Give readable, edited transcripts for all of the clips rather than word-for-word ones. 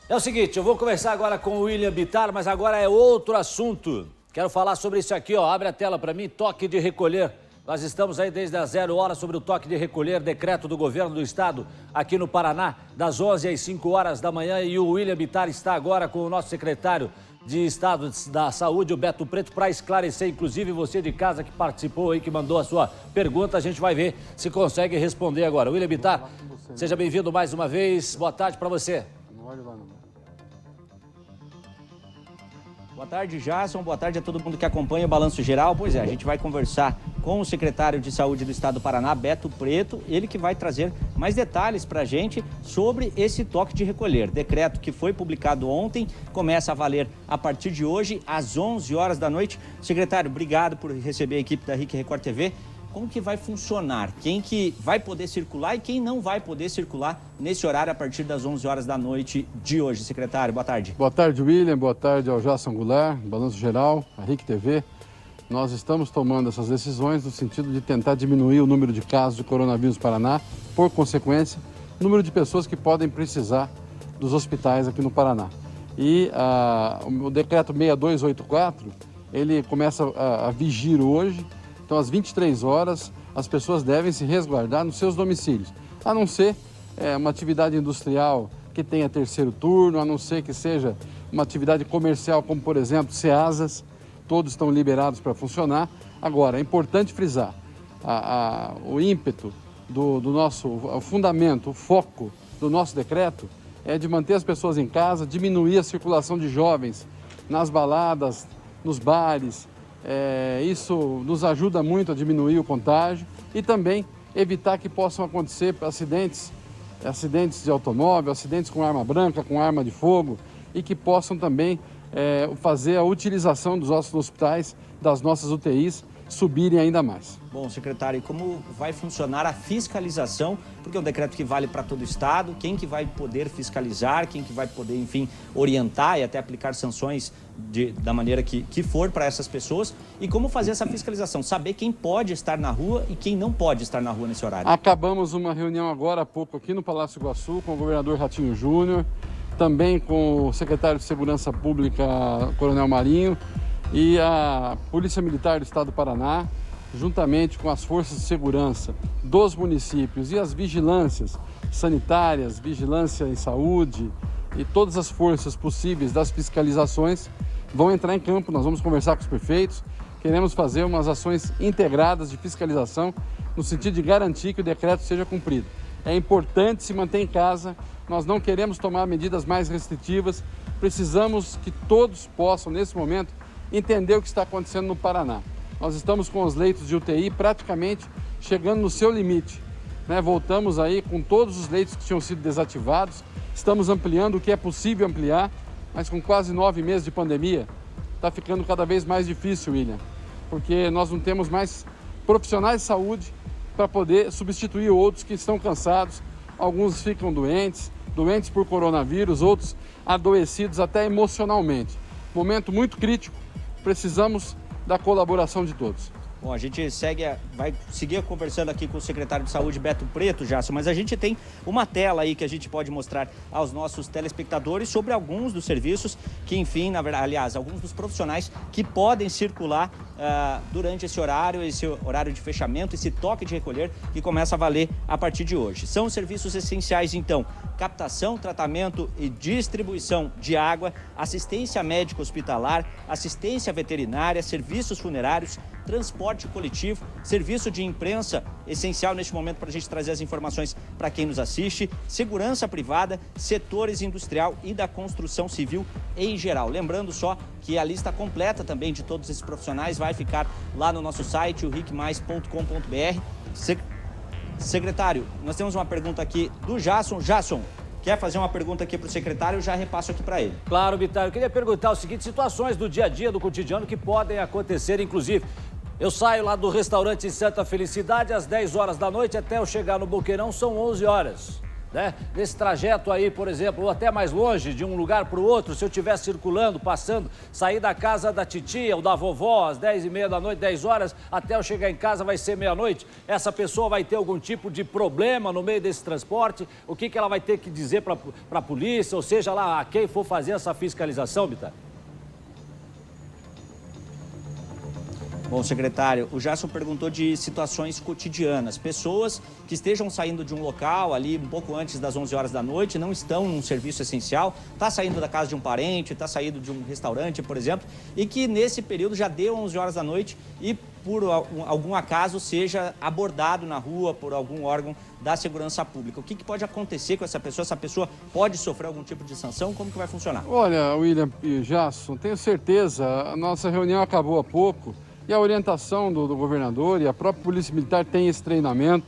É o seguinte, eu vou conversar agora com o William Bittar, mas agora é outro assunto. Quero falar sobre isso aqui, ó. Abre a tela para mim, toque de recolher. Nós estamos aí desde as 0 horas sobre o toque de recolher, decreto do governo do estado aqui no Paraná, das 11 às 5 horas da manhã. E o William Bittar está agora com o nosso secretário de Estado da Saúde, o Beto Preto, para esclarecer, inclusive você de casa que participou aí, que mandou a sua pergunta. A gente vai ver se consegue responder agora. William Bittar, seja bem-vindo mais uma vez. Boa tarde para você. Não olhe lá, não. Boa tarde, Jason. Boa tarde a todo mundo que acompanha o Balanço Geral. Pois é, a gente vai conversar com o secretário de Saúde do Estado do Paraná, Beto Preto, ele que vai trazer mais detalhes para a gente sobre esse toque de recolher. Decreto que foi publicado ontem, começa a valer a partir de hoje, às 11 horas da noite. Secretário, obrigado por receber a equipe da RIC Record TV. Como que vai funcionar? Quem que vai poder circular e quem não vai poder circular nesse horário a partir das 11 horas da noite de hoje, secretário? Boa tarde. Boa tarde, William. Boa tarde ao Jason Goulart, Balanço Geral, a RIC TV. Nós estamos tomando essas decisões no sentido de tentar diminuir o número de casos de coronavírus no Paraná, por consequência, o número de pessoas que podem precisar dos hospitais aqui no Paraná. E o decreto 6284, ele começa a vigir hoje. Então, às 23 horas, as pessoas devem se resguardar nos seus domicílios, a não ser uma atividade industrial que tenha terceiro turno, a não ser que seja uma atividade comercial, como, por exemplo, Ceasas, todos estão liberados para funcionar. Agora, é importante frisar, o ímpeto do nosso, o fundamento, o foco do nosso decreto é de manter as pessoas em casa, diminuir a circulação de jovens nas baladas, nos bares. Isso nos ajuda muito a diminuir o contágio e também evitar que possam acontecer acidentes de automóvel, acidentes com arma branca, com arma de fogo e que possam também fazer a utilização dos nossos hospitais, das nossas UTIs, subirem ainda mais. Bom, secretário, e como vai funcionar a fiscalização? Porque é um decreto que vale para todo o estado, quem que vai poder fiscalizar, quem que vai poder, enfim, orientar e até aplicar sanções da maneira que for para essas pessoas, e como fazer essa fiscalização, saber quem pode estar na rua e quem não pode estar na rua nesse horário. Acabamos uma reunião agora há pouco aqui no Palácio Iguaçu com o governador Ratinho Júnior, também com o secretário de Segurança Pública, Coronel Marinho, e a Polícia Militar do Estado do Paraná, juntamente com as forças de segurança dos municípios e as vigilâncias sanitárias, vigilância em saúde e todas as forças possíveis das fiscalizações vão entrar em campo. Nós vamos conversar com os prefeitos, queremos fazer umas ações integradas de fiscalização no sentido de garantir que o decreto seja cumprido. É importante se manter em casa, nós não queremos tomar medidas mais restritivas, precisamos que todos possam, nesse momento, entender o que está acontecendo no Paraná. Nós estamos com os leitos de UTI praticamente chegando no seu limite, né? Voltamos aí com todos os leitos que tinham sido desativados, estamos ampliando o que é possível ampliar, mas com quase 9 meses de pandemia, está ficando cada vez mais difícil, William, porque nós não temos mais profissionais de saúde para poder substituir outros que estão cansados, alguns ficam doentes por coronavírus, outros adoecidos até emocionalmente. Momento muito crítico, precisamos da colaboração de todos. Bom, a gente vai seguir conversando aqui com o secretário de Saúde, Beto Preto, Jason, mas a gente tem uma tela aí que a gente pode mostrar aos nossos telespectadores sobre alguns dos serviços que, enfim, na verdade, aliás, alguns dos profissionais que podem circular durante esse horário de fechamento, esse toque de recolher que começa a valer a partir de hoje. São serviços essenciais, então, captação, tratamento e distribuição de água, assistência médica hospitalar, assistência veterinária, serviços funerários, transporte coletivo, serviço de imprensa, essencial neste momento para a gente trazer as informações para quem nos assiste, segurança privada, setores industrial e da construção civil em geral. Lembrando só que a lista completa também de todos esses profissionais vai ficar lá no nosso site, o ricmais.com.br. Secretário, nós temos uma pergunta aqui do Jason. Jason, quer fazer uma pergunta aqui para o secretário? Eu já repasso aqui para ele. Claro, Bittar. Eu queria perguntar o seguinte: situações do dia a dia, do cotidiano, que podem acontecer, inclusive. Eu saio lá do restaurante Santa Felicidade às 10 horas da noite, até eu chegar no Boqueirão são 11 horas. né? Nesse trajeto aí, por exemplo, ou até mais longe, de um lugar para o outro, se eu estiver circulando, passando, sair da casa da titia ou da vovó às 10h30 da noite, 10 horas, até eu chegar em casa vai ser meia-noite, essa pessoa vai ter algum tipo de problema no meio desse transporte? O que ela vai ter que dizer para a polícia, ou seja lá, a quem for fazer essa fiscalização, Bittar? Bom, secretário, o Gerson perguntou de situações cotidianas. Pessoas que estejam saindo de um local ali um pouco antes das 11 horas da noite, não estão num serviço essencial, está saindo da casa de um parente, está saindo de um restaurante, por exemplo, e que nesse período já deu 11 horas da noite e por algum acaso seja abordado na rua por algum órgão da segurança pública. O que pode acontecer com essa pessoa? Essa pessoa pode sofrer algum tipo de sanção? Como que vai funcionar? Olha, William e Gerson, tenho certeza, a nossa reunião acabou há pouco. E a orientação do governador e a própria Polícia Militar tem esse treinamento.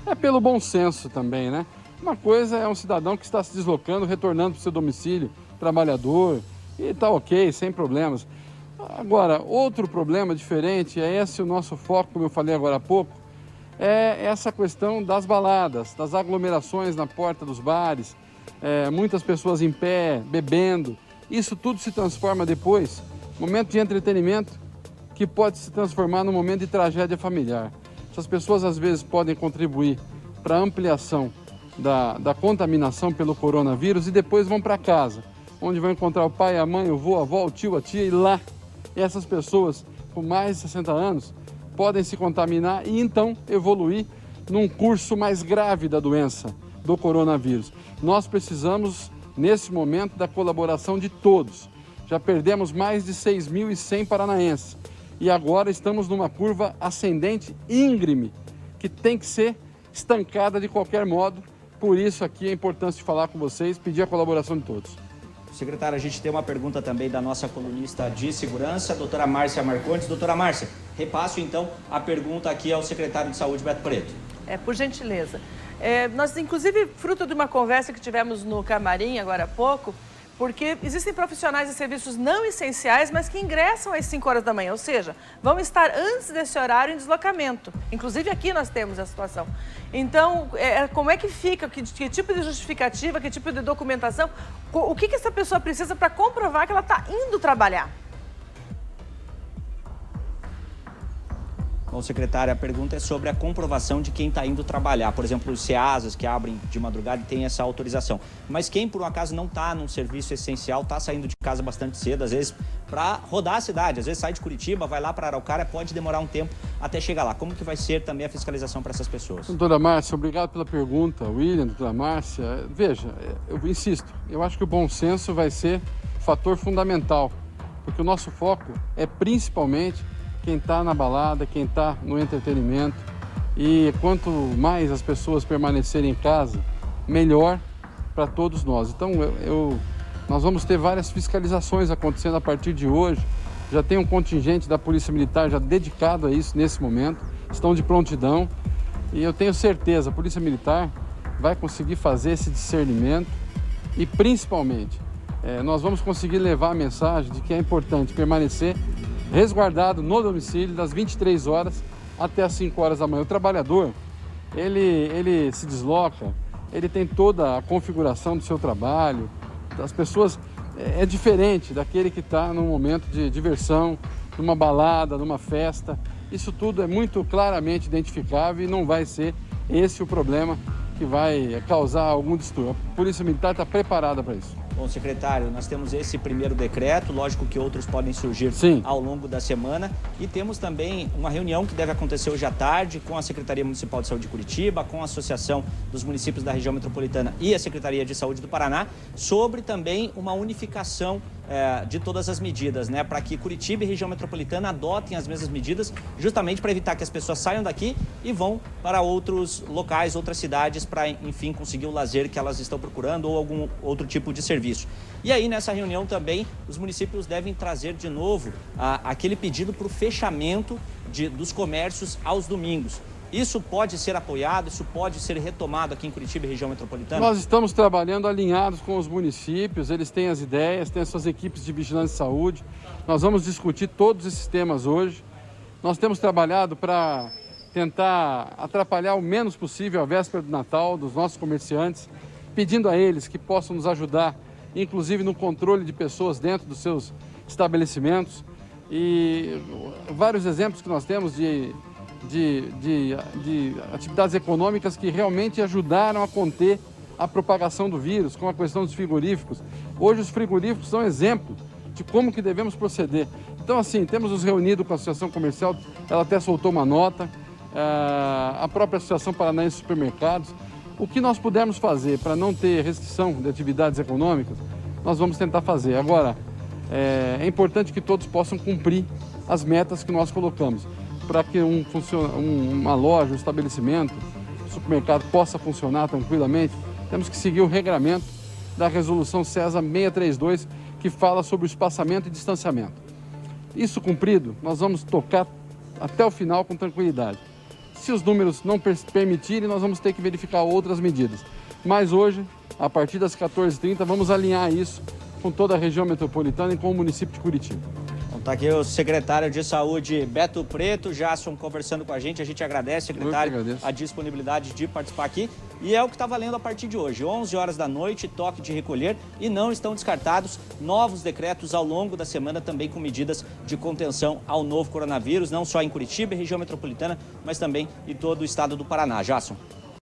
É pelo bom senso também, né? Uma coisa é um cidadão que está se deslocando, retornando para o seu domicílio, trabalhador, e tá ok, sem problemas. Agora, outro problema diferente, é esse o nosso foco, como eu falei agora há pouco, é essa questão das baladas, das aglomerações na porta dos bares, muitas pessoas em pé, bebendo. Isso tudo se transforma depois, momento de entretenimento, que pode se transformar num momento de tragédia familiar. Essas pessoas às vezes podem contribuir para a ampliação da contaminação pelo coronavírus e depois vão para casa, onde vão encontrar o pai, a mãe, o avô, a avó, o tio, a tia, e lá essas pessoas com mais de 60 anos podem se contaminar e então evoluir num curso mais grave da doença do coronavírus. Nós precisamos, nesse momento, da colaboração de todos. Já perdemos mais de 6.100 paranaenses. E agora estamos numa curva ascendente íngreme, que tem que ser estancada de qualquer modo. Por isso aqui a importância de falar com vocês, pedir a colaboração de todos. Secretário, a gente tem uma pergunta também da nossa colunista de segurança, doutora Márcia Marcondes. Doutora Márcia, repasso então a pergunta aqui ao secretário de Saúde, Beto Preto. Por gentileza. Nós, inclusive, fruto de uma conversa que tivemos no camarim agora há pouco, porque existem profissionais de serviços não essenciais, mas que ingressam às 5 horas da manhã, ou seja, vão estar antes desse horário em deslocamento. Inclusive aqui nós temos a situação. Então, como é que fica? Que tipo de justificativa, que tipo de documentação? O que essa pessoa precisa para comprovar que ela está indo trabalhar? Bom, secretária, a pergunta é sobre a comprovação de quem está indo trabalhar. Por exemplo, os CEASAs que abrem de madrugada e têm essa autorização. Mas quem, por um acaso, não está num serviço essencial, está saindo de casa bastante cedo, às vezes, para rodar a cidade. Às vezes sai de Curitiba, vai lá para Araucária, pode demorar um tempo até chegar lá. Como que vai ser também a fiscalização para essas pessoas? Doutora Márcia, obrigado pela pergunta. William, doutora Márcia, veja, eu insisto, eu acho que o bom senso vai ser fator fundamental, porque o nosso foco é principalmente quem está na balada, quem está no entretenimento. E quanto mais as pessoas permanecerem em casa, melhor para todos nós. Então, nós vamos ter várias fiscalizações acontecendo a partir de hoje. Já tem um contingente da Polícia Militar já dedicado a isso nesse momento. Estão de prontidão. E eu tenho certeza, a Polícia Militar vai conseguir fazer esse discernimento e, principalmente, nós vamos conseguir levar a mensagem de que é importante permanecer resguardado no domicílio das 23 horas até as 5 horas da manhã. O trabalhador, ele se desloca, ele tem toda a configuração do seu trabalho. As pessoas, é diferente daquele que está num momento de diversão, numa balada, numa festa. Isso tudo é muito claramente identificável e não vai ser esse o problema que vai causar algum distúrbio. A Polícia Militar está preparada para isso. Bom, secretário, nós temos esse primeiro decreto, lógico que outros podem surgir ao longo da semana. E temos também uma reunião que deve acontecer hoje à tarde com a Secretaria Municipal de Saúde de Curitiba, com a Associação dos Municípios da Região Metropolitana e a Secretaria de Saúde do Paraná, sobre também uma unificação de todas as medidas, né? Para que Curitiba e região metropolitana adotem as mesmas medidas, justamente para evitar que as pessoas saiam daqui e vão para outros locais, outras cidades, para, enfim, conseguir o lazer que elas estão procurando ou algum outro tipo de serviço. E aí, nessa reunião também, os municípios devem trazer de novo aquele pedido para o fechamento dos comércios aos domingos. Isso pode ser apoiado, isso pode ser retomado aqui em Curitiba e região metropolitana? Nós estamos trabalhando alinhados com os municípios, eles têm as ideias, têm as suas equipes de vigilância e saúde. Nós vamos discutir todos esses temas hoje. Nós temos trabalhado para tentar atrapalhar o menos possível a véspera do Natal dos nossos comerciantes, pedindo a eles que possam nos ajudar, inclusive no controle de pessoas dentro dos seus estabelecimentos. E vários exemplos que nós temos de atividades econômicas que realmente ajudaram a conter a propagação do vírus, como a questão dos frigoríficos. Hoje os frigoríficos são exemplo de como que devemos proceder. Então, assim, temos nos reunido com a Associação Comercial, ela até soltou uma nota, a própria Associação Paranaense de Supermercados. O que nós pudermos fazer para não ter restrição de atividades econômicas, nós vamos tentar fazer. Agora, é importante que todos possam cumprir as metas que nós colocamos, para que uma loja, um estabelecimento, um supermercado possa funcionar tranquilamente. Temos que seguir o regramento da Resolução CESA 632, que fala sobre o espaçamento e distanciamento. Isso cumprido, nós vamos tocar até o final com tranquilidade. Se os números não permitirem, nós vamos ter que verificar outras medidas. Mas hoje, a partir das 14h30, vamos alinhar isso com toda a região metropolitana e com o município de Curitiba. Está aqui o secretário de Saúde, Beto Preto, Jasson, conversando com a gente agradece, secretário, a disponibilidade de participar aqui. E é o que está valendo a partir de hoje, 11 horas da noite, toque de recolher, e não estão descartados novos decretos ao longo da semana, também com medidas de contenção ao novo coronavírus, não só em Curitiba e região metropolitana, mas também em todo o estado do Paraná. Jasson.